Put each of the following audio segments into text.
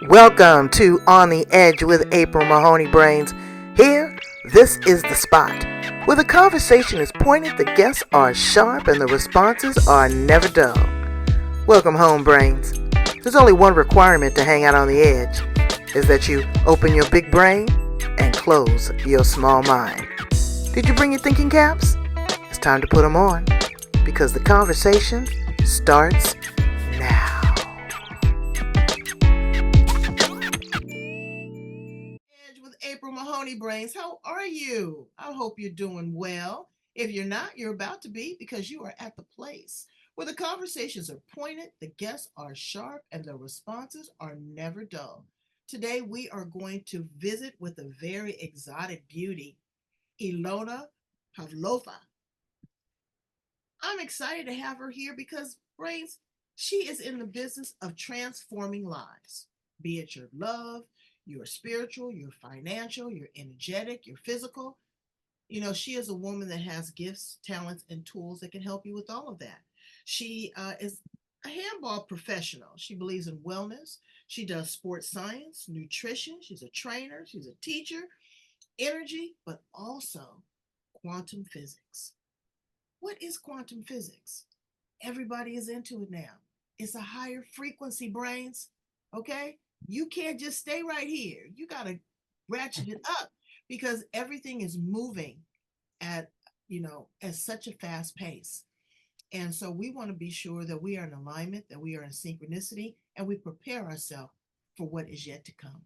Welcome to On the Edge with April Mahoney Brains. Here, this is the spot where the conversation is pointed, the guests are sharp, and the responses are never dull. Welcome home, Brains. There's only one requirement to hang out on the edge, is that you open your big brain and close your small mind. Did you bring your thinking caps? It's time to put them on, because the conversation starts now. With April Mahoney Brains. How are you? I hope you're doing well. If you're not, you're about to be, because you are at the place where the conversations are pointed, the guests are sharp, and the responses are never dull. Today, we are going to visit with a very exotic beauty, Ilona Pavlova. I'm excited to have her here because, Brains, she is in the business of transforming lives, be it your love, your spiritual, your financial, your energetic, your physical. You know, she is a woman that has gifts, talents, and tools that can help you with all of that. She is a handball professional. She believes in wellness. She does sports science, nutrition. She's a trainer. She's a teacher, energy, but also quantum physics. What is quantum physics? Everybody is into it now. It's a higher frequency, Brains. Okay? You can't just stay right here. You got to ratchet it up because everything is moving at, at such a fast pace. And so we want to be sure that we are in alignment, that we are in synchronicity, and we prepare ourselves for what is yet to come.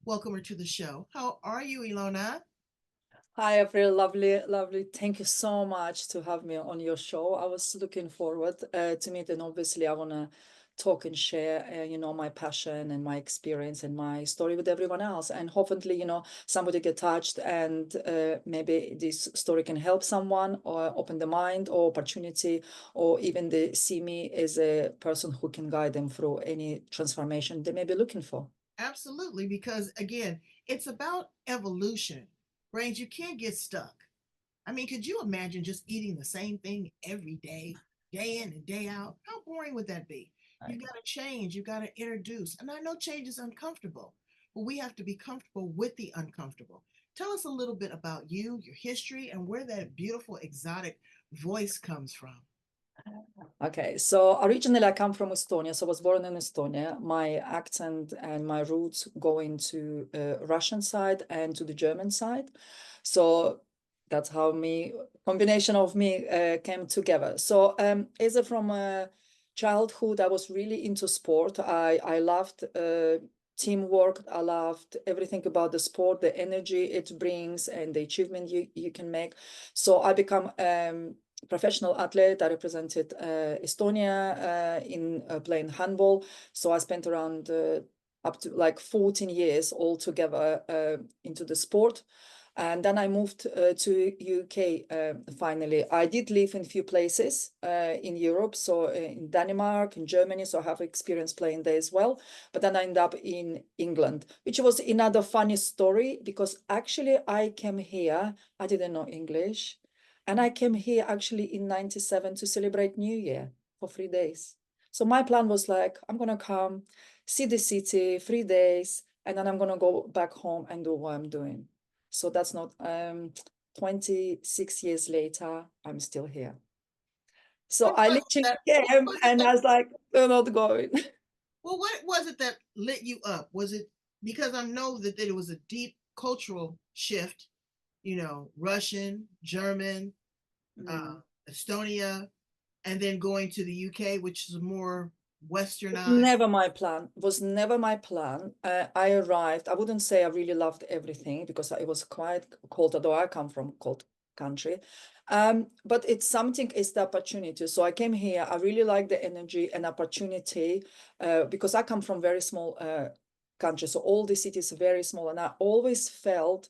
Welcome her to the show. How are you, Ilona? Hi, April. Lovely, lovely. Thank you so much to have me on your show. I was looking forward to meet, and obviously, I want to talk and share, my passion and my experience and my story with everyone else. And hopefully, somebody get touched, and maybe this story can help someone or open the mind or opportunity, or even they see me as a person who can guide them through any transformation they may be looking for. Absolutely, because again, it's about evolution. Brains, you can't get stuck. I mean, could you imagine just eating the same thing every day in and day out? How boring would that be? You've got to change, you've got to introduce. And I know change is uncomfortable, but we have to be comfortable with the uncomfortable. Tell us a little bit about you, your history, and where that beautiful, exotic voice comes from. Okay, so originally I come from Estonia, so I was born in Estonia. My accent and my roots go into Russian side and to the German side. So that's how me combination of me came together. So as a, from childhood, I was really into sport. I loved teamwork. I loved everything about the sport, the energy it brings, and the achievement you can make. So I become professional athlete. I represented Estonia in playing handball. So I spent around up to like 14 years altogether into the sport. And then I moved to UK finally. I did live in a few places in Europe, so in Denmark, in Germany, so I have experience playing there as well. But then I ended up in England, which was another funny story because actually I came here, I didn't know English. And I came here actually in 97 to celebrate New Year for 3 days. So my plan was like, I'm going to come, see the city, 3 days, and then I'm going to go back home and do what I'm doing. So that's not 26 years later, I'm still here. So What I was literally that? What came was it and that? I was like, we're not going. Well, what was it that lit you up? Was it because I know that it was a deep cultural shift? Russian, German, uh, Mm. Estonia, and then going to the UK, which is more westernized. Never my plan. Was never my plan. I arrived. I wouldn't say I really loved everything because it was quite cold, although I come from cold country. But it's something. It's the opportunity. So I came here. I really like the energy and opportunity because I come from very small country. So all the cities are very small, and I always felt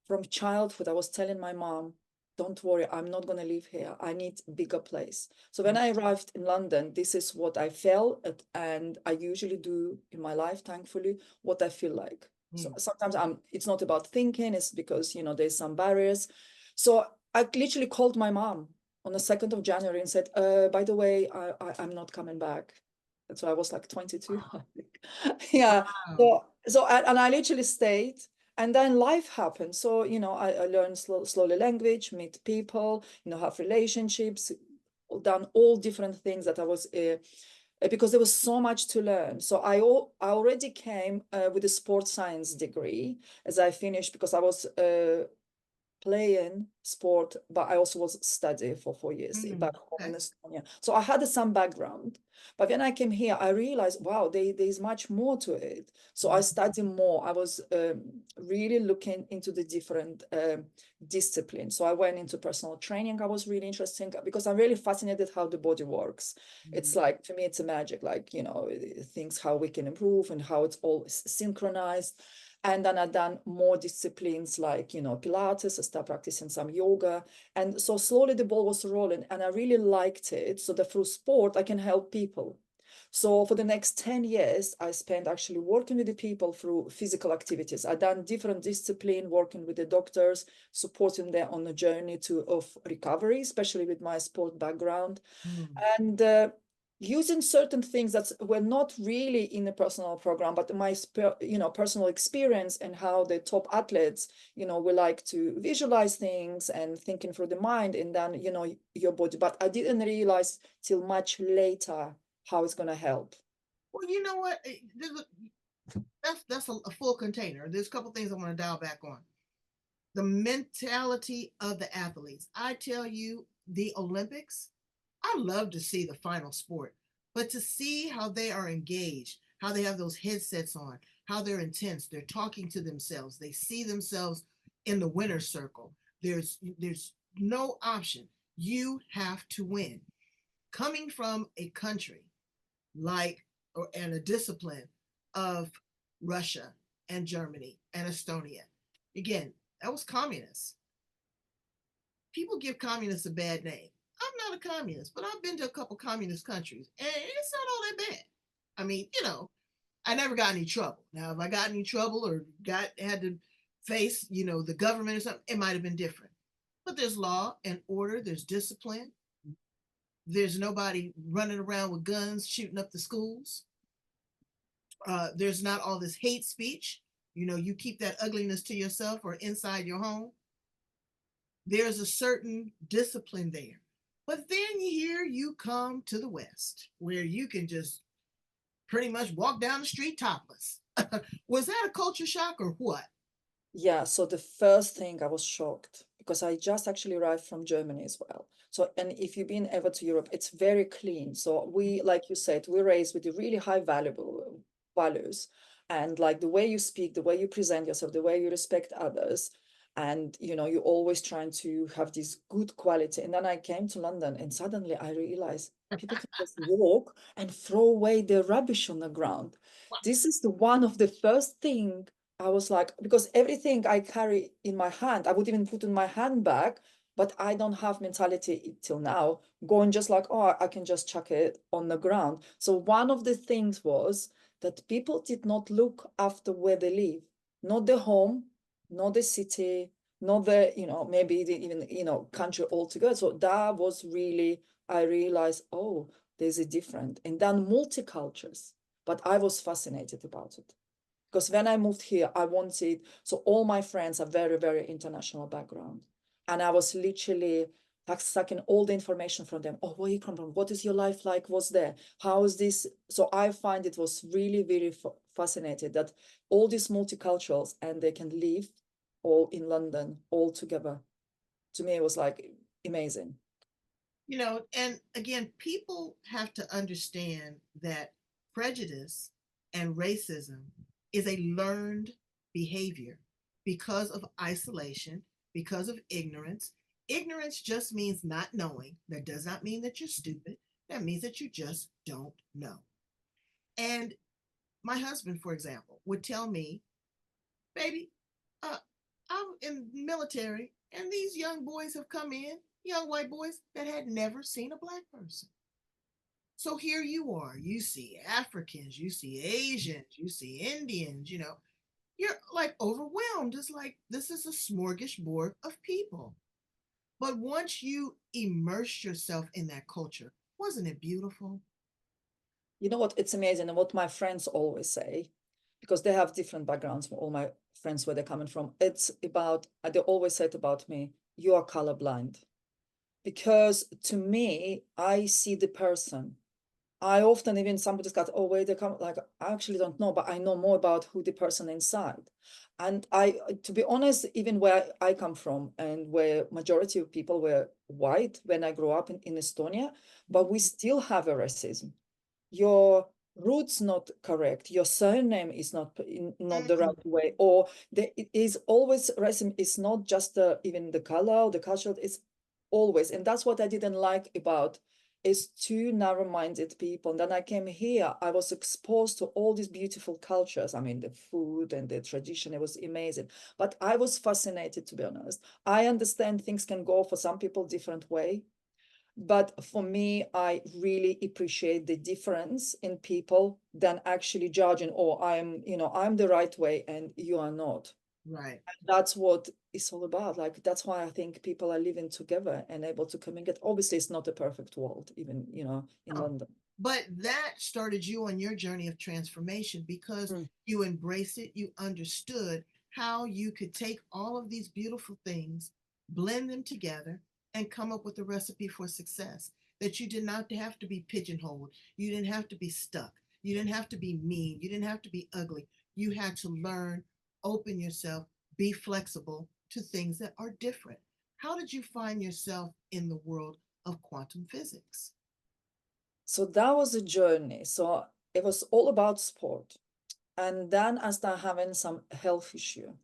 from childhood. I was telling my mom, don't worry, I'm not going to live here. I need a bigger place. So when I arrived in London, this is what I felt, and I usually do in my life, thankfully, what I feel like. So Mm. sometimes it's not about thinking, it's because, there's some barriers. So I literally called my mom on the 2nd of January and said, by the way, I'm not coming back. So I was like 22, I think. Yeah. Wow. And I literally stayed. And then life happened. So, I learned slowly language, meet people, have relationships, done all different things that I was, because there was so much to learn. So I already came with a sports science degree as I finished, because I was playing sport, but I also was studying for 4 years back home in Okay. Estonia. So I had some background. But when I came here, I realized, wow, there's much more to it. So I Mm. studied more. I was really looking into the different disciplines. So I went into personal training. I was really interesting because I'm really fascinated how the body works. Mm. It's like, for me, it's a magic, like, things, how we can improve and how it's all synchronized. And then I've done more disciplines like, Pilates. I started practicing some yoga. And so slowly the ball was rolling and I really liked it. So that through sport, I can help people. So for the next 10 years, I spent actually working with the people through physical activities. I done different discipline, working with the doctors, supporting them on the journey of recovery, especially with my sport background. Mm. And using certain things that were not really in the personal program, but my personal experience and how the top athletes, we like to visualize things and thinking through the mind and then, your body. But I didn't realize till much later how it's going to help. Well, you know what? That's a full container. There's a couple things I want to dial back on. The mentality of the athletes. I tell you, the Olympics, I love to see the final sport, but to see how they are engaged, how they have those headsets on, how they're intense, they're talking to themselves, they see themselves in the winner's circle. There's no option. You have to win. Coming from a country like and a discipline of Russia and Germany and Estonia. Again, that was communist. People give communists a bad name. I'm not a communist, but I've been to a couple communist countries, and it's not all that bad. I mean, I never got any trouble. Now, if I got any trouble or had to face, the government or something, it might have been different. But there's law and order. There's discipline. There's nobody running around with guns shooting up the schools. There's not all this hate speech. You keep that ugliness to yourself or inside your home. There's a certain discipline there. But then here you come to the West, where you can just pretty much walk down the street topless. Was that a culture shock or what? Yeah, so the first thing I was shocked because I just actually arrived from Germany as well. So, and if you've been ever to Europe, it's very clean. So we, like you said, we're raised with the really high valuable values and like the way you speak, the way you present yourself, the way you respect others. And, you're always trying to have this good quality. And then I came to London and suddenly I realized people can just walk and throw away their rubbish on the ground. This is the one of the first thing I was like, because everything I carry in my hand, I would even put in my handbag, but I don't have mentality till now, going just like, oh, I can just chuck it on the ground. So one of the things was that people did not look after where they live, not the home, not the city, not the, maybe even, country altogether. So that was really, I realized, oh, there's a different, and then multicultures. But I was fascinated about it. Because when I moved here, I wanted, so all my friends are very, very international background. And I was literally like sucking all the information from them. Oh, where you come from? What is your life like? What's there? How is this? So I find it was really, really fascinating that all these multiculturals and they can live all in London all together. To me, it was like amazing. And again, people have to understand that prejudice and racism is a learned behavior because of isolation, because of ignorance. Ignorance just means not knowing. That does not mean that you're stupid. That means that you just don't know. And my husband, for example, would tell me, baby, uh, I'm in the military, and these young boys have come in, young white boys that had never seen a black person. So here you are, you see Africans, you see Asians, you see Indians, you're like overwhelmed. It's like this is a smorgasbord of people. But once you immerse yourself in that culture, wasn't it beautiful? You know what? It's amazing. And what my friends always say, because they have different backgrounds, all my friends, where they're coming from, it's about, they always said about me, you are colorblind. Because to me, I see the person. I often, even somebody's got, oh, where they come, like, I actually don't know, but I know more about who the person inside. And I, to be honest, even where I come from and where majority of people were white when I grew up in Estonia, but we still have a racism. Your roots not correct, your surname is not the Mm, right way, or it is always racism. It's not just even the color or the culture, it's always. And that's what I didn't like about is too narrow-minded people. And then I came here, I was exposed to all these beautiful cultures. I mean, the food and the tradition, it was amazing. But I was fascinated, to be honest. I understand things can go for some people different way. But for me, I really appreciate the difference in people than actually judging, oh, I'm the right way and you are not. right. That's what it's all about. Like, that's why I think people are living together and able to communicate. Obviously, it's not a perfect world, even, in Oh, London. but that started you on your journey of transformation because Mm. you embraced it, you understood how you could take all of these beautiful things, blend them together, and come up with a recipe for success. That you did not have to be pigeonholed, you didn't have to be stuck, you didn't have to be mean, you didn't have to be ugly. You had to learn, open yourself, be flexible to things that are different. How did you find yourself in the world of quantum physics? So that was a journey. So it was all about sport. And then I started having some health issue.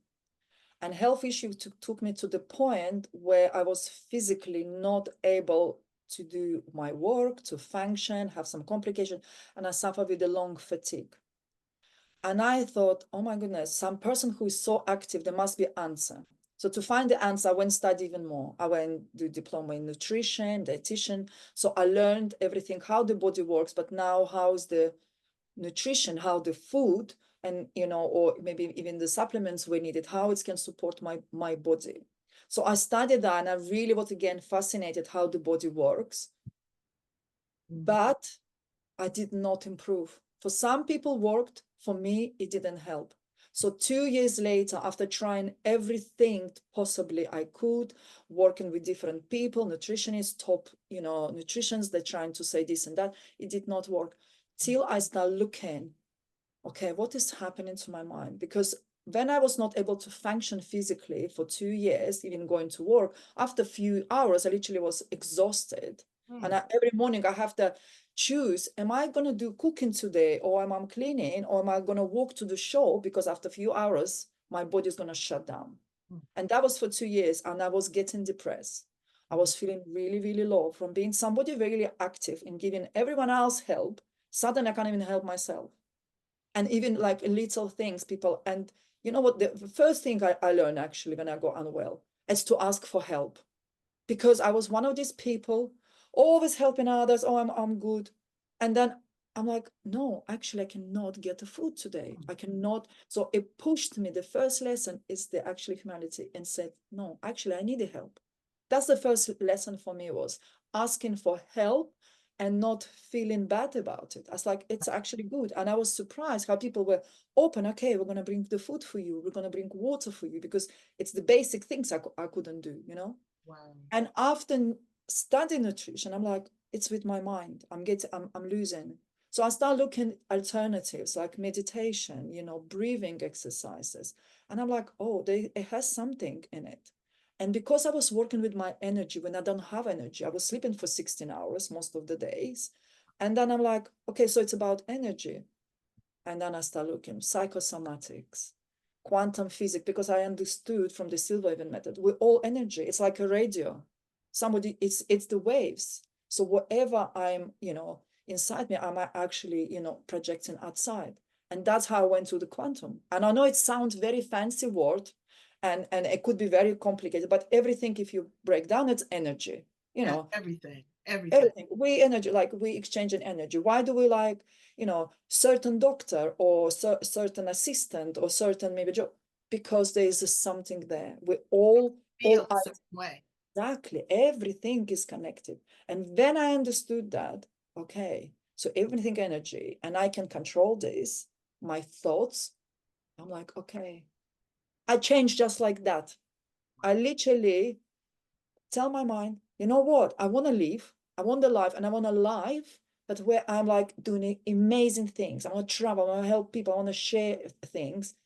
And health issue took me to the point where I was physically not able to do my work, to function, have some complication, and I suffer with a long fatigue. And I thought, oh my goodness, some person who is so active, there must be an answer. So to find the answer, I went study even more. I went do diploma in nutrition, dietitian. So I learned everything, how the body works, but now how's the nutrition, how the food and or maybe even the supplements we needed, how it can support my body. So I studied that and I really was again fascinated how the body works, Mhm. but I did not improve. For some people worked, for me it didn't help. So 2 years later, after trying everything possibly I could, working with different people, nutritionists, top, nutritionists, they're trying to say this and that, it did not work. Till I start looking, okay, what is happening to my mind? Because when I was not able to function physically for 2 years, even going to work, after a few hours, I literally was exhausted. And Hmm. every morning I have to choose, am I going to do cooking today or am I cleaning or am I going to walk to the show? Because after a few hours, my body is going to shut down. And that was for 2 years. And I was getting depressed. I was feeling really, really low from being somebody really active and giving everyone else help. Suddenly I can't even help myself. And even like little things, people, and you know what, the first thing I learned actually when I got unwell is to ask for help, because I was one of these people always helping others. Oh, I'm good. And then I'm like, no, actually I cannot get the food today, I cannot. So it pushed me, the first lesson is the actually humanity, and said, no, actually I need help. That's the first lesson for me, was asking for help and not feeling bad about it. I was like, it's actually good. And I was surprised how people were open. Okay, we're going to bring the food for you, we're going to bring water for you, because it's the basic things I couldn't do. Wow. And after studying nutrition, I'm like, it's with my mind. I'm losing. So I start looking alternatives like meditation, breathing exercises. And I'm like, oh, it has something in it. And because I was working with my energy when I don't have energy, I was sleeping for 16 hours most of the days. And then I'm like, okay, so it's about energy. And then I start looking psychosomatics, quantum physics, because I understood from the Silverhaven method, we're all energy. It's like a radio. It's the waves. So whatever I'm, inside me, I'm actually, projecting outside. And that's how I went to the quantum. And I know it sounds very fancy word, and it could be very complicated, but everything, if you break down, it's energy. You Yeah, know, everything, everything. everything, we energy, like we exchange in energy. Why do we like certain doctor or certain assistant or certain maybe job? Because there is something there. We all Feel a certain way. exactly, everything is connected. And when I understood that, okay, So everything energy, and I can control this, my thoughts. I'm like, okay, I change just like that. I literally tell my mind, you know what? I want to live. I want the life, and I want a life, but where I'm like doing amazing things. I want to travel. I want to help people. I want to share things.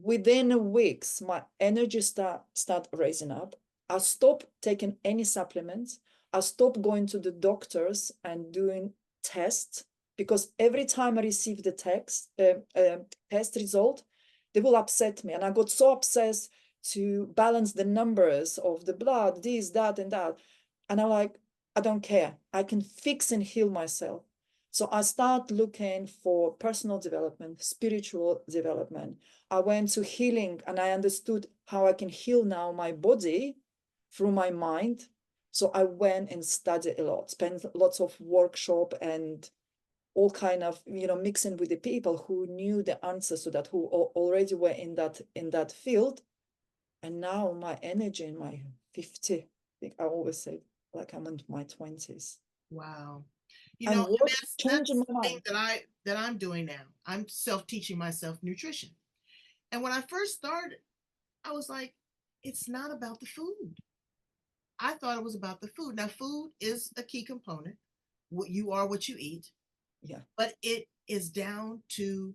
Within weeks, my energy start raising up. I stop taking any supplements. I stop going to the doctors and doing tests, because every time I receive the test result, they will upset me. And I got so obsessed to balance the numbers of the blood, this, that, and that. And I'm like, I don't care. I can fix and heal myself. So I start looking for personal development, spiritual development. I went to healing, and I understood how I can heal now my body through my mind. So I went and studied a lot, spent lots of workshop and all kind of, mixing with the people who knew the answers to that, who already were in that field. And now my energy in my 50, I think I always say like I'm in my 20s. Wow. And And what that's changing my the thing mind? that I'm doing now. I'm self-teaching myself nutrition. And when I first started, I was like, it's not about the food. I thought it was about the food. Now, food is a key component. What you are, what you eat, Yeah. but it is down to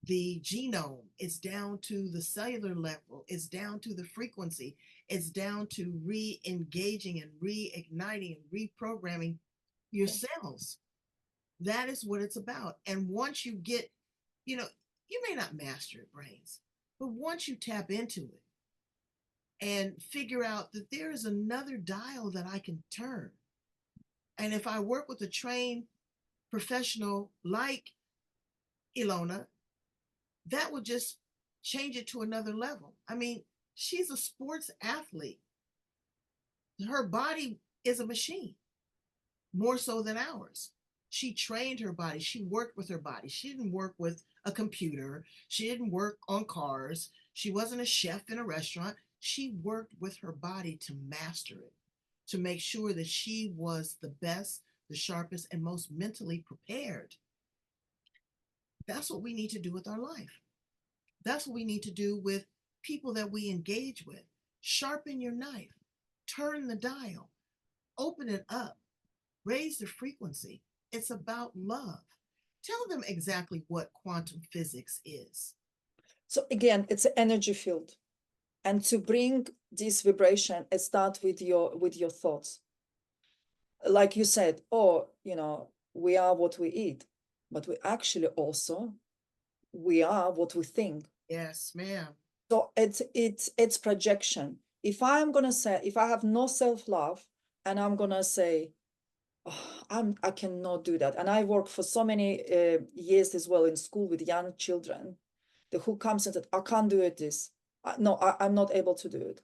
the genome. It's down to the cellular level. It's down to the frequency. It's down to re-engaging and reigniting and reprogramming your Yeah. cells. That is what it's about. And once you get, you know, you may not master it, brains, but once you tap into it and figure out that there is another dial that I can turn. And if I work with a trained professional like Ilona, that would just change it to another level. I mean, she's a sports athlete. Her body is a machine, more so than ours. She trained her body. She worked with her body. She didn't work with a computer. She didn't work on cars. She wasn't a chef in a restaurant. She worked with her body to master it, to make sure that she was the best, the sharpest, and most mentally prepared. That's what we need to do with our life. That's what we need to do with people that we engage with. Sharpen your knife, turn the dial, open it up, raise the frequency. It's about love. Tell them exactly what quantum physics is. So again, it's an energy field. And to bring this vibration, it starts with your thoughts. Like you said, oh, we are what we eat, but we actually also we are what we think. Yes, ma'am. So it's projection. If I have no self-love and I'm gonna say, oh, I cannot do that. And I work for so many years as well in school with young children, who comes and said, I can't do it this. No, I'm not able to do it.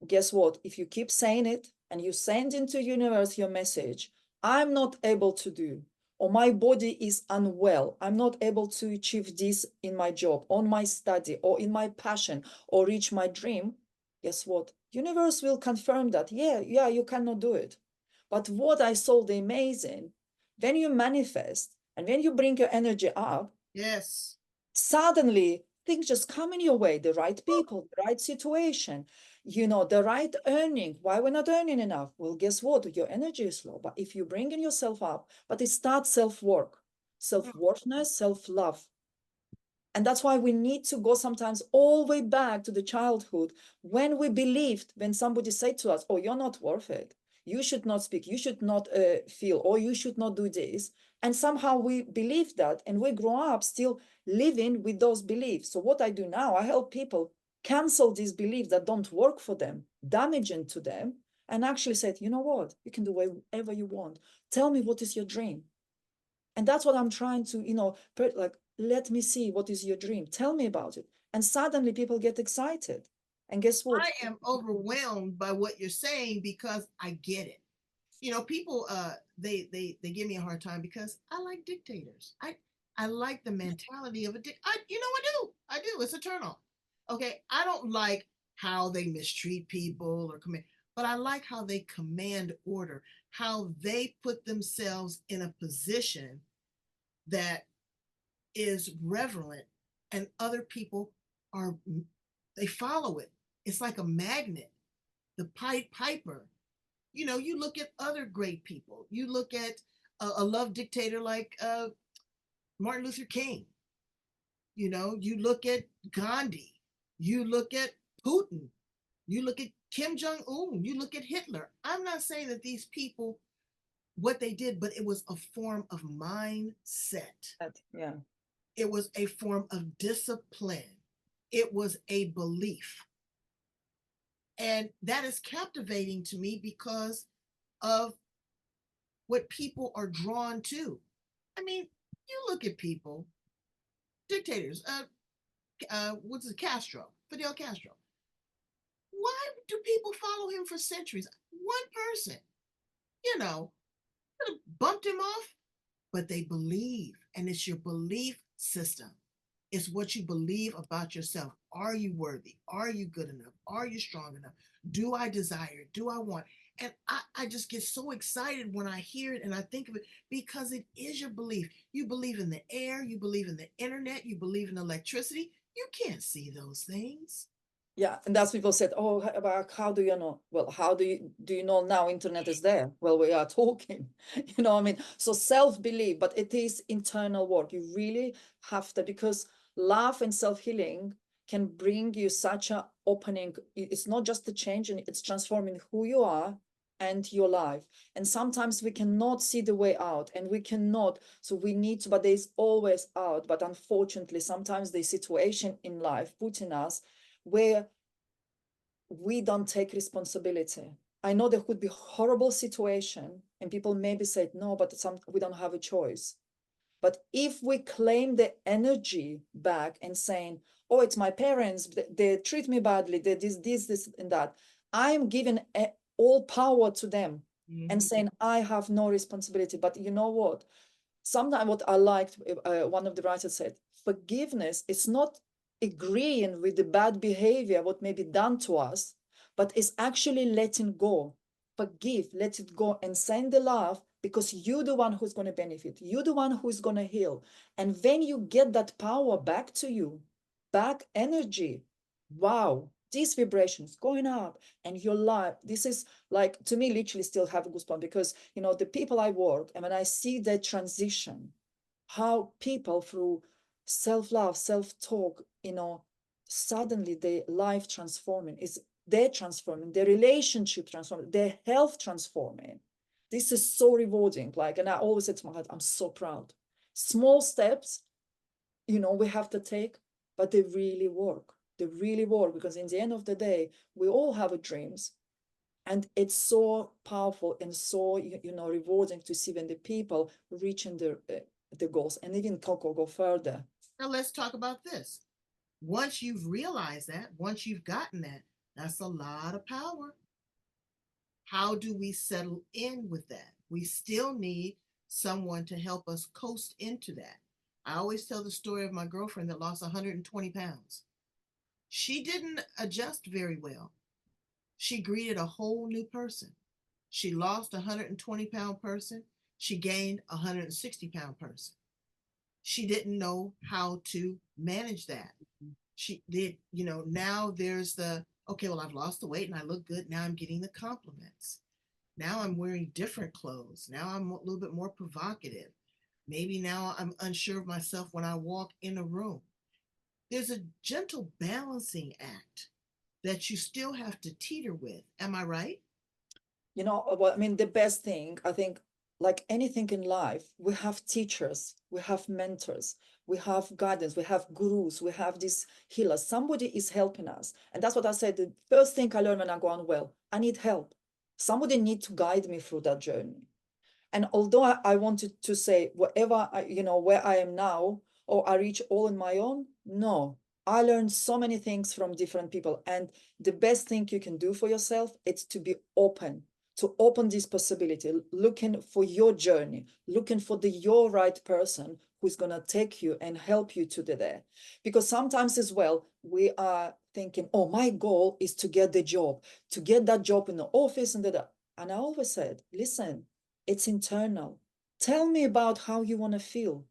Guess what? If you keep saying it and you send into universe your message, I'm not able to do, or my body is unwell, I'm not able to achieve this in my job, on my study, or in my passion, or reach my dream, guess what? Universe will confirm that, yeah, you cannot do it. But what I saw the amazing, when you manifest and when you bring your energy up, Yes. suddenly things just come in your way, the right people, the right situation, the right earning. Why we're not earning enough? Well, guess what? Your energy is low. But if you bring in yourself up, but it starts self-work, self-worthness, self-love. And that's why we need to go sometimes all the way back to the childhood, when we believed, when somebody said to us, oh, you're not worth it. You should not speak. You should not feel, or you should not do this. And somehow we believe that, and we grow up still living with those beliefs. So what I do now, I help people cancel these beliefs that don't work for them, damaging to them, and actually said, you know what? You can do whatever you want. Tell me, what is your dream? And that's what I'm trying to, like, let me see, what is your dream? Tell me about it. And suddenly people get excited. And guess what? I am overwhelmed by what you're saying because I get it. People they give me a hard time because I like dictators. I like the mentality of a I do. It's a turn off. Okay, I don't like how they mistreat people or command, but I like how they command order, how they put themselves in a position that is relevant, and other people are, they follow it. It's like a magnet. The Pied Piper. You know, you look at other great people. You look at a love dictator like Martin Luther King. You know, you look at Gandhi. You look at Putin. You look at Kim Jong Un. You look at Hitler. I'm not saying that these people, what they did, but it was a form of mindset. Yeah. It was a form of discipline. It was a belief. And that is captivating to me because of what people are drawn to. I mean, you look at people, dictators, what's it, Castro, Fidel Castro. Why do people follow him for centuries? One person, you know, bumped him off, but they believe, and it's your belief system. It's what you believe about yourself. Are you worthy? Are you good enough? Are you strong enough? Do I desire? Do I want? And I just get so excited when I hear it and I think of it because it is your belief. You believe in the air, you believe in the internet, you believe in electricity. You can't see those things. Yeah, and that's people said, oh, about how do you know? Well, how do you know now internet is there? Well, we are talking, you know, I mean, so self-belief, but it is internal work. You really have to, because love and self-healing can bring you such a opening. It's not just the change, and it's transforming who you are and your life. And sometimes we cannot see the way out, and we cannot, so we need to, but there's always out. But unfortunately, sometimes the situation in life putting us where we don't take responsibility. I know there could be horrible situation and people maybe said, no, but we don't have a choice. But if we claim the energy back and saying, oh, it's my parents, they treat me badly, they this, and that, I'm giving all power to them and saying, I have no responsibility. But you know what? Sometimes what I liked, one of the writers said, forgiveness is not agreeing with the bad behavior, what may be done to us, but is actually letting go. Forgive, let it go, and send the love, because you're the one who's going to benefit. You're the one who's going to heal. And when you get that power back to you, back energy, wow, these vibrations going up, and your life, this is like, to me, literally still have a goosebump, because, you know, the people I work, and when I see that transition, how people through self-love, self-talk, you know, suddenly their life transforming, is they're transforming, their relationship transforming, their health transforming. This is so rewarding. Like, and I always say to my heart, I'm so proud. Small steps, you know, we have to take, but they really work. They really work, because in the end of the day, we all have dreams. And it's so powerful and so, you know, rewarding to see when the people reaching the goals, and even Coco go further. Now let's talk about this. Once you've realized that, once you've gotten that, that's a lot of power. How do we settle in with that? We still need someone to help us coast into that. I always tell the story of my girlfriend that lost 120 pounds. She didn't adjust very well. She greeted a whole new person. She lost a 120-pound person. She gained a 160-pound person. She didn't know how to manage that. She did, you know, now there's the, okay, well, I've lost the weight and I look good. Now I'm getting the compliments. Now I'm wearing different clothes. Now I'm a little bit more provocative. Maybe now I'm unsure of myself when I walk in a room. There's a gentle balancing act that you still have to teeter with. Am I right? You know, well, I mean, the best thing, I think, like anything in life, we have teachers, we have mentors, we have guidance, we have gurus, we have these healers. Somebody is helping us. And that's what I said. The first thing I learned when I go on, well, I need help. Somebody need to guide me through that journey. And although I wanted to say whatever, you know, where I am now, or I reach all on my own, no, I learned so many things from different people. And the best thing you can do for yourself is to be open, to open this possibility, looking for your journey, looking for your right person who's going to take you and help you to there. Because sometimes as well, we are thinking, oh, my goal is to get the job, to get that job in the office and that. And I always said, listen, it's internal. Tell me about how you want to feel.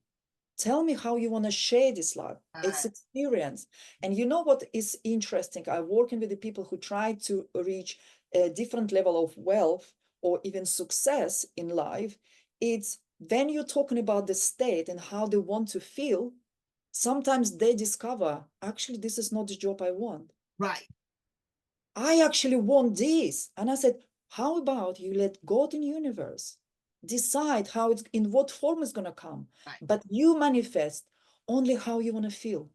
Tell me how you want to share this life. It's Right. experience. And you know what is interesting? I'm working with the people who try to reach a different level of wealth or even success in life. It's when you're talking about the state and how they want to feel, sometimes they discover, actually, this is not the job I want. Right. I actually want this. And I said, how about you let God in universe decide how it's in what form it's gonna come, Right. but you manifest only how you want to feel,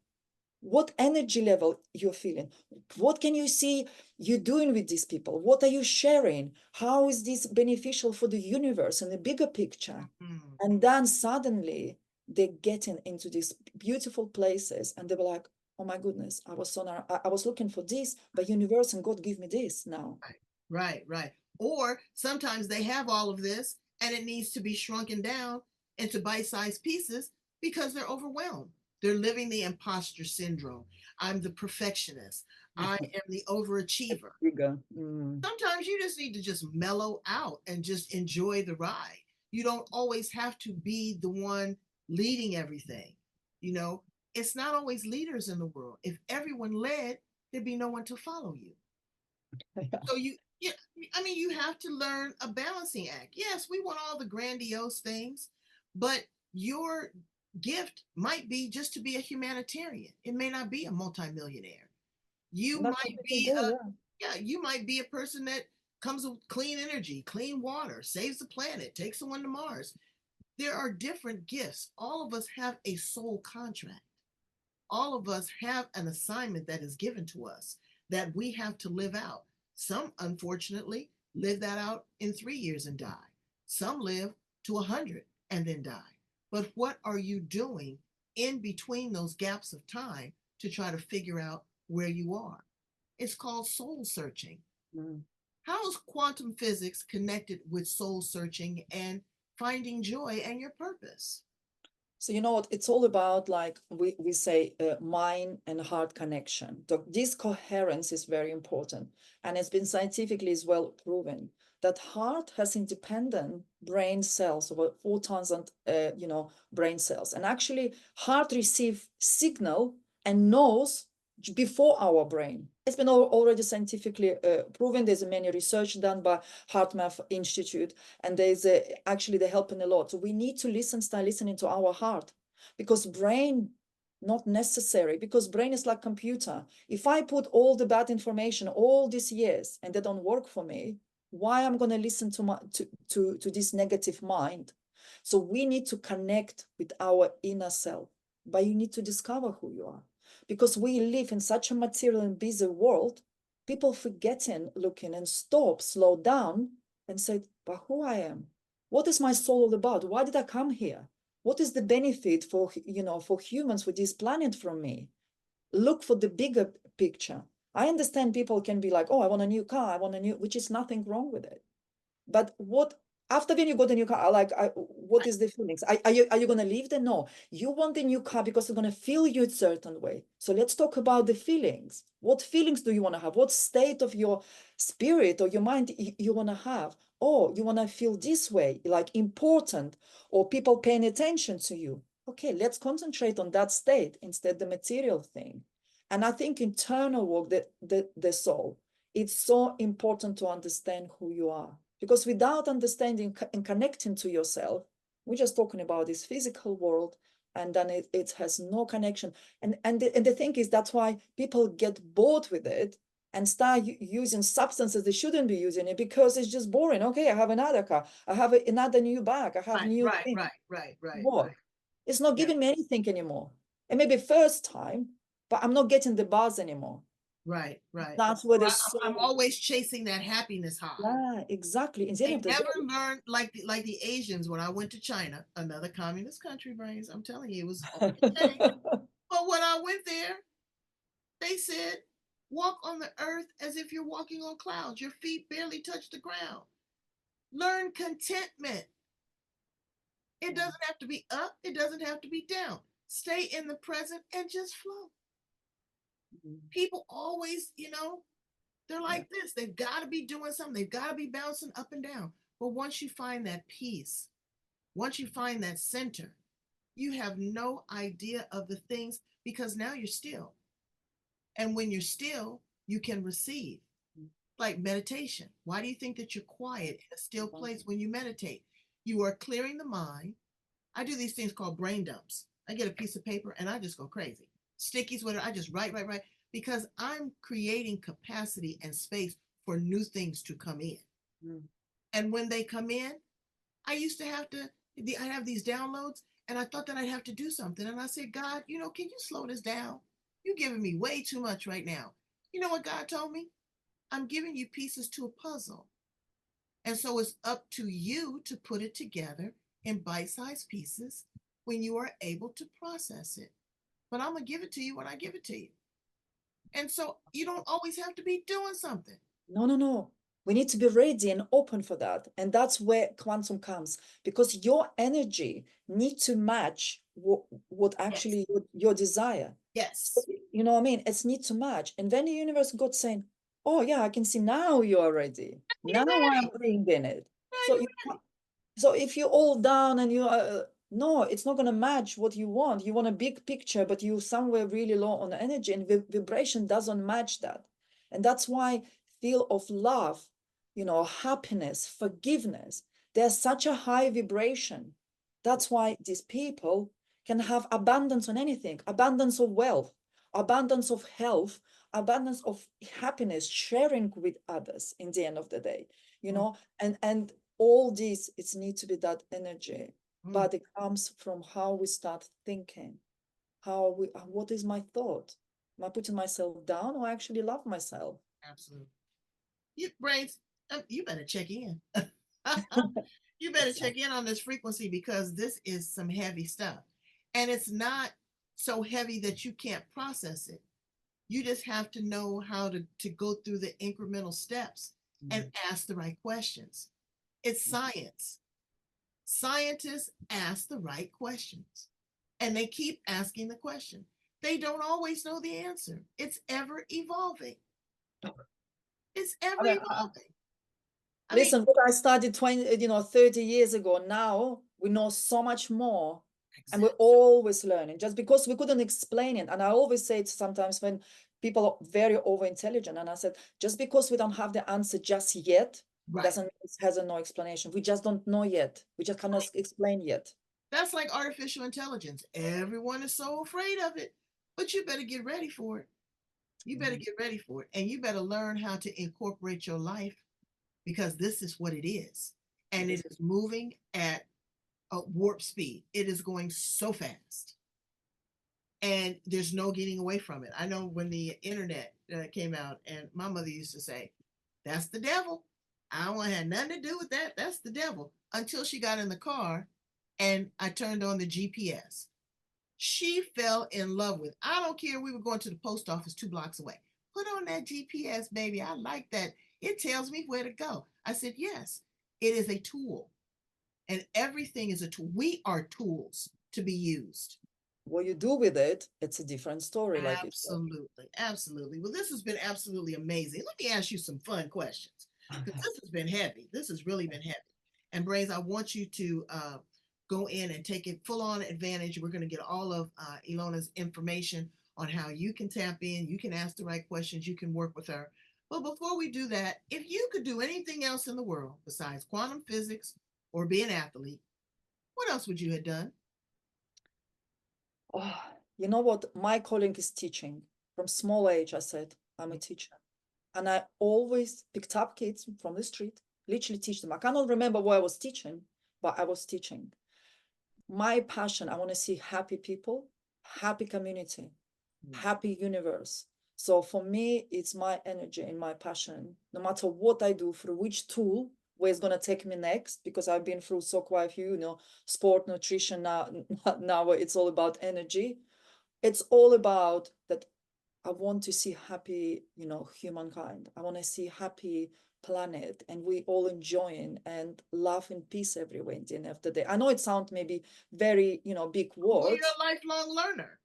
what energy level you're feeling, what can you see you doing with these people, what are you sharing, how is this beneficial for the universe and the bigger picture. Mm. And then suddenly they're getting into these beautiful places and they were like, oh my goodness, I was looking for this, but universe and God give me this now. Right. Right. Right. Or sometimes they have all of this and it needs to be shrunken down into bite-sized pieces because they're overwhelmed. They're living the imposter syndrome. I'm the perfectionist. I am the overachiever. Bigger. Mm. Sometimes you just need to just mellow out and just enjoy the ride. You don't always have to be the one leading everything. You know, it's not always leaders in the world. If everyone led, there'd be no one to follow you. Yeah. So yeah, I mean, you have to learn a balancing act. Yes, we want all the grandiose things, but your gift might be just to be a humanitarian. It may not be a multimillionaire. You That's might completely be good, a yeah. Yeah, you might be a person that comes with clean energy, clean water, saves the planet, takes someone to Mars. There are different gifts. All of us have a soul contract. All of us have an assignment that is given to us that we have to live out. Some, unfortunately, live that out in 3 years and die. Some live to 100 and then die. But what are you doing in between those gaps of time to try to figure out where you are? It's called soul searching. Mm. How is quantum physics connected with soul searching and finding joy and your purpose? So you know what? It's all about like we say mind and heart connection. So this coherence is very important, and it's been scientifically as well proven that heart has independent brain cells, over 4,000 brain cells, and actually heart receive signal and knows before our brain. It's been already scientifically proven. There's many research done by HeartMath Institute, and actually they're helping a lot. So we need to start listening to our heart, because brain not necessary, because brain is like computer. If I put all the bad information all these years and they don't work for me, why I'm going to listen to this negative mind? So we need to connect with our inner self, but you need to discover who you are, because we live in such a material and busy world. People forgetting looking and slow down and say, but who I am, what is my soul all about, why did I come here, what is the benefit for humans for this planet from me? Look for the bigger picture. I understand people can be like, oh, I want a new car, I want a new, which is nothing wrong with it. But what after when you got a new car, what is the feelings? Are you gonna leave them? No, you want a new car because it's gonna feel you a certain way. So let's talk about the feelings. What feelings do you want to have? What state of your spirit or your mind you want to have? Oh, you want to feel this way, like important, or people paying attention to you. Okay, let's concentrate on that state instead the material thing. And I think internal work, the soul, it's so important to understand who you are, because without understanding and connecting to yourself, we're just talking about this physical world, and then it has no connection. And the thing is, that's why people get bored with it and start using substances they shouldn't be using it, because it's just boring. Okay, I have another car, I have another new bag, I have Right, new right, things. right, right, right, right. What? It's not Yeah, giving me anything anymore. And maybe first time, but I'm not getting the buzz anymore. right, right. That's where Or the I'm soul. always chasing that happiness high. Yeah, exactly. In the end They of the never day. learned like the Asians when I went to China, another communist country, brains. I'm telling you, it was off the chain. But when I went there, they said, walk on the earth as if you're walking on clouds. Your feet barely touch the ground. Learn contentment. It Yeah. doesn't have to be up, it doesn't have to be down. Stay in the present and just flow. Mhm. People always, They're like this. They've got to be doing something. They've got to be bouncing up and down. But once you find that peace, once you find that center, you have no idea of the things because now you're still. And when you're still, you can receive. Like meditation. Why do you think that you're quiet in a still place when you meditate? You are clearing the mind. I do these things called brain dumps. I get a piece of paper and I just go crazy. Stickies, whatever. I just write, because I'm creating capacity and space for new things to come in. And when they come in, I used to have to, I have these downloads and I thought that I'd have to do something. And I said, God, can you slow this down? You're giving me way too much right now. You know what God told me? I'm giving you pieces to a puzzle. And so it's up to you to put it together in bite-sized pieces when you are able to process it. But I'm going to give it to you when I give it to you. And so you don't always have to be doing something. No. We need to be ready and open for that. And that's where quantum comes, because your energy needs to match what actually your desire. Yes. So, you know what I mean? It's need to match. And then the universe got saying, oh yeah, I can see now you are ready. Now I'm bringing it. So so if you're all down and you are, no, it's not going to match what you want. You want a big picture, but you somewhere really low on energy, and vibration doesn't match that. And that's why feel of love, happiness, forgiveness, there's such a high vibration. That's why these people can have abundance on anything, abundance of wealth, abundance of health, abundance of happiness, sharing with others in the end of the day, and all this, it needs to be that energy, but it comes from how we start thinking, what is my thought? Am I putting myself down, or I actually love myself? Absolutely. Brains, you better check in. You better check in on this frequency because this is some heavy stuff. And it's not so heavy that you can't process it. You just have to know how to go through the incremental steps and ask the right questions. It's science. Scientists ask the right questions and they keep asking the question. They don't always know the answer. It's ever evolving. It's ever evolving. Listen, what I started 30 years ago, now we know so much more. Exactly. And we're always learning, just because we couldn't explain it. And I always say it sometimes when people are very over intelligent, and I said, just because we don't have the answer just yet, doesn't mean it has no explanation. We just don't know yet. We just cannot explain yet. That's like artificial intelligence. Everyone is so afraid of it, but you better get ready for it. You better get ready for it. And you better learn how to incorporate your life, because this is what it is. And it is moving at a warp speed. It is going so fast. And there's no getting away from it. I know when the internet came out, and my mother used to say, that's the devil. I don't want to have nothing to do with that. That's the devil. Until she got in the car and I turned on the GPS. She fell in love with. I don't care. We were going to the post office 2 blocks away. Put on that GPS, baby. I like that. It tells me where to go. I said, yes, it is a tool. And everything is a tool. We are tools to be used. What you do with it, it's a different story. Absolutely. Well, this has been absolutely amazing. Let me ask you some fun questions, because this has been heavy. This has really been heavy. And Brains, I want you to go in and take it full on advantage. We're going to get all of Ilona's information on how you can tap in, you can ask the right questions, you can work with her. But before we do that, if you could do anything else in the world besides quantum physics or be an athlete, what else would you have done? Oh, you know what? My calling is teaching. From small age, I said, I'm a teacher. And I always picked up kids from the street, literally teach them. I cannot remember what I was teaching, but I was teaching. My passion, I want to see happy people, happy community, happy universe. So for me, it's my energy and my passion. No matter what I do, through which tool, where it's going to take me next, because I've been through so quite a few, sport, nutrition, now it's all about energy. It's all about that. I want to see happy, humankind. I want to see happy planet, and we all enjoying and love and peace everywhere in the end of the day. I know it sounds maybe very, big words. Well, you're a lifelong learner,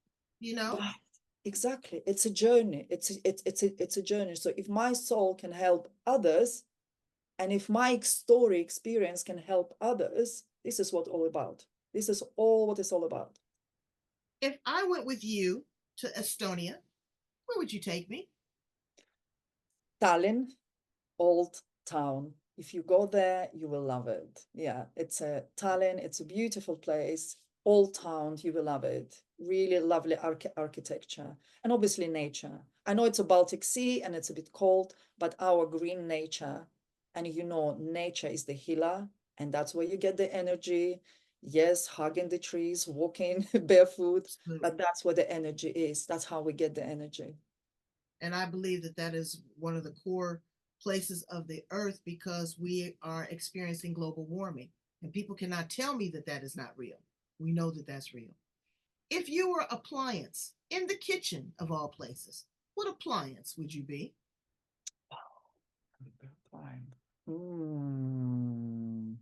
But Exactly. It's a journey. It's a journey. So if my soul can help others, and if my story experience can help others, this is what all about. This is all what it's all about. If I went with you to Estonia, where would you take me? Tallinn, old town. If you go there, you will love it. Yeah, it's a Tallinn. It's a beautiful place. Old town, you will love it. Really lovely architecture and obviously nature. I know it's a Baltic Sea and it's a bit cold, but our green nature, and you know, nature is the healer, and that's where you get the energy. Yes, hugging the trees, walking barefoot, but Absolutely. that's where the energy is. That's how we get the energy. And I believe that that is one of the core places of the earth because we are experiencing global warming. And people cannot tell me that that is not real. We know that that's real. If you were appliance in the kitchen of all places, what appliance would you be? Fine. Mm,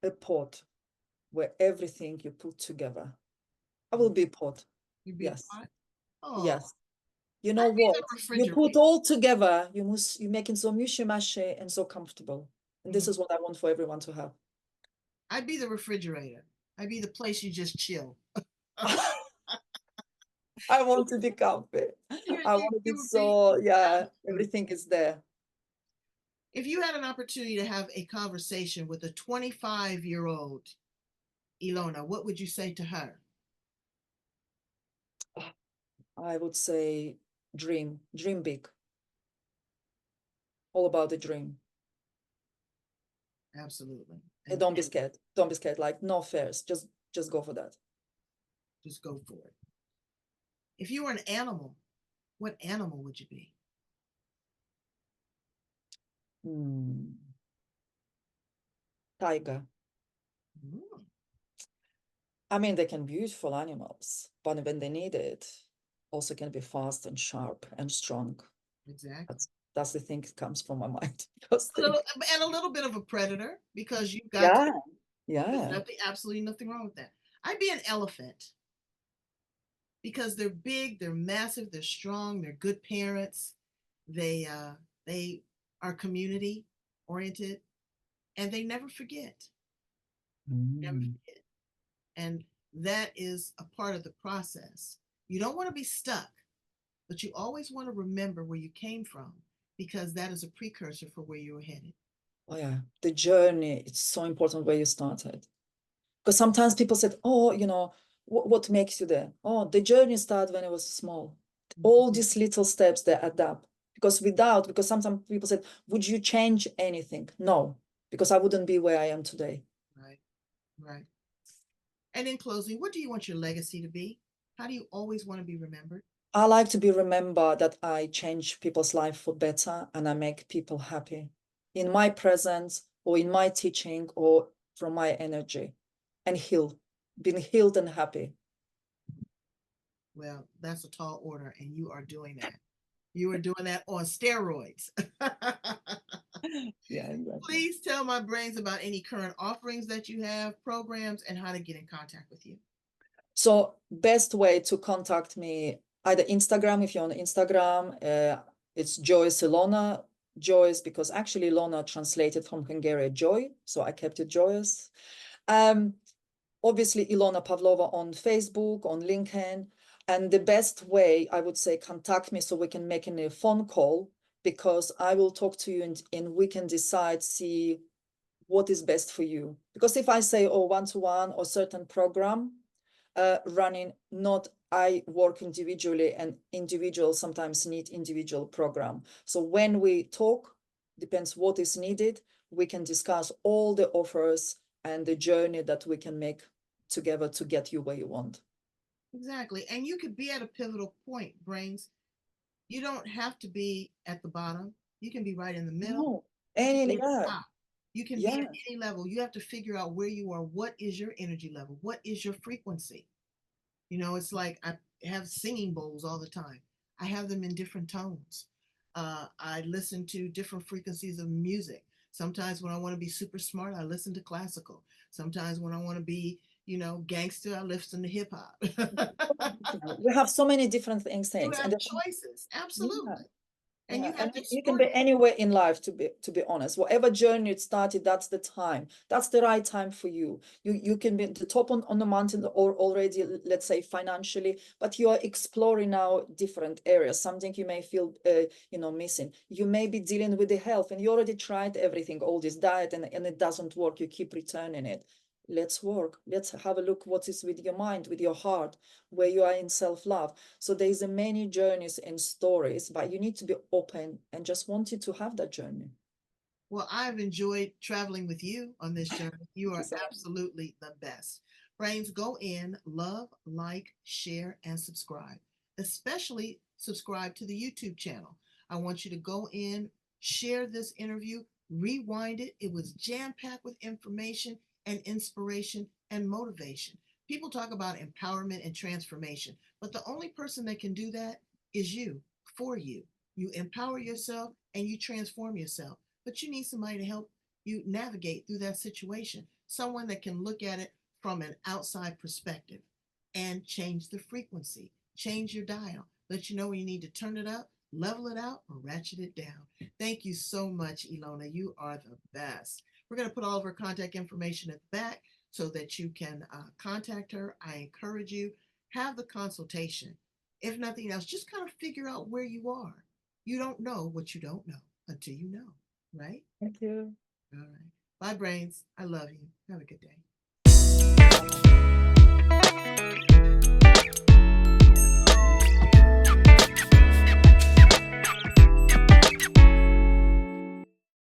a pot where everything you put together. I will be pot. You'd be a Yes. pot? Oh, Yes. You know I'd be what? the You put refrigerator. all together, you make it so mushy and so comfortable. And this Mhm. is what I want for everyone to have. I'd be the refrigerator. I'd be the place you just chill. I want to be comfy. you, I you, want to be you would be so, yeah, absolutely. everything is there. If you had an opportunity to have a conversation with a 25-year-old Ilona, what would you say to her? I would say dream big, all about the dream. Absolutely. And And don't be scared. Don't be scared. Like no fears. Just go for that. just go for it. If you were an animal, what animal would you be? Hmm. Tiger. Mm, I mean, they can be beautiful animals, but when they need it, also can be fast and sharp and strong. exactly. That's the thing that comes from my mind. First A little, thing. and a little bit of a predator because you've got, Yeah, there's yeah. nothing, absolutely nothing wrong with that. I'd be an elephant because they're big, they're massive, they're strong, they're good parents. They are community oriented and they never forget. Never Mm. forget. And that is a part of the process. You don't want to be stuck, but you always want to remember where you came from because that is a precursor for where you are headed. Oh yeah, the journey, it's so important where you started. Because sometimes people said, oh, what makes you there? Oh, the journey started when I was small. All these little steps they add up. Because sometimes people said, would you change anything? No, because I wouldn't be where I am today. Right, right. And in closing, what do you want your legacy to be? How do you always want to be remembered? I like to be remembered that I change people's life for better and I make people happy in my presence or in my teaching or from my energy and being healed and happy. Well, that's a tall order, and you are doing that. You are doing that on steroids. Yeah, exactly. Please tell my brains about any current offerings that you have, programs, and how to get in contact with you. So best way to contact me, either Instagram, if you're on Instagram, it's Joyce Ilona. Joyce, because actually Ilona translated from Hungarian joy, so I kept it Joyous. Um, Obviously Ilona Pavlova on Facebook, on LinkedIn, and the best way I would say contact me so we can make a phone call because I will talk to you and we can decide, see what is best for you. Because if I say, oh, one-to-one or certain program running, not I work individually and individuals sometimes need individual program. So when we talk, depends what is needed, we can discuss all the offers and the journey that we can make together to get you where you want. Exactly. And you could be at a pivotal point, brains. You don't have to be at the bottom. You can be right in the middle. No, You can and be at the yeah, top. You can be yeah. at any level. You have to figure out where you are. What is your energy level? What is your frequency? It's like I have singing bowls all the time. I have them in different tones. I listen to different frequencies of music. Sometimes when I want to be super smart, I listen to classical. Sometimes when I want to be, gangster, I listen to hip hop. We have so many different You things, have and choices, yeah. absolutely. And Yeah, you have and to you can explore be that. anywhere in life, to be honest. Whatever journey you started, that's the time. That's the right time for you. You can be at the top on the mountain or already, let's say financially, but you are exploring now different areas. Something you may feel missing. You may be dealing with the health and you already tried everything, all this diet, and it doesn't work. You keep returning it. Let's work. Let's have a look what is with your mind, with your heart, where you are in self-love. So there's a many journeys and stories, but you need to be open and just wanted to have that journey. Well, I've enjoyed traveling with you on this journey. You are Same. absolutely the best. Brains, go in, love, like, share, and subscribe. Especially subscribe to the YouTube channel. I want you to go in, share this interview, rewind it. It was jam packed with information and inspiration and motivation. People talk about empowerment and transformation, but the only person that can do that is you, for you. You empower yourself and you transform yourself, but you need somebody to help you navigate through that situation. Someone that can look at it from an outside perspective and change the frequency, change your dial, let you know when you need to turn it up, level it out, or ratchet it down. Thank you so much, Ilona. You are the best. We're going to put all of her contact information at the back so that you can contact her. I encourage you, have the consultation. If nothing else, just kind of figure out where you are. You don't know what you don't know until you know, right? Thank you. All right. Bye, brains. I love you. Have a good day. Bye.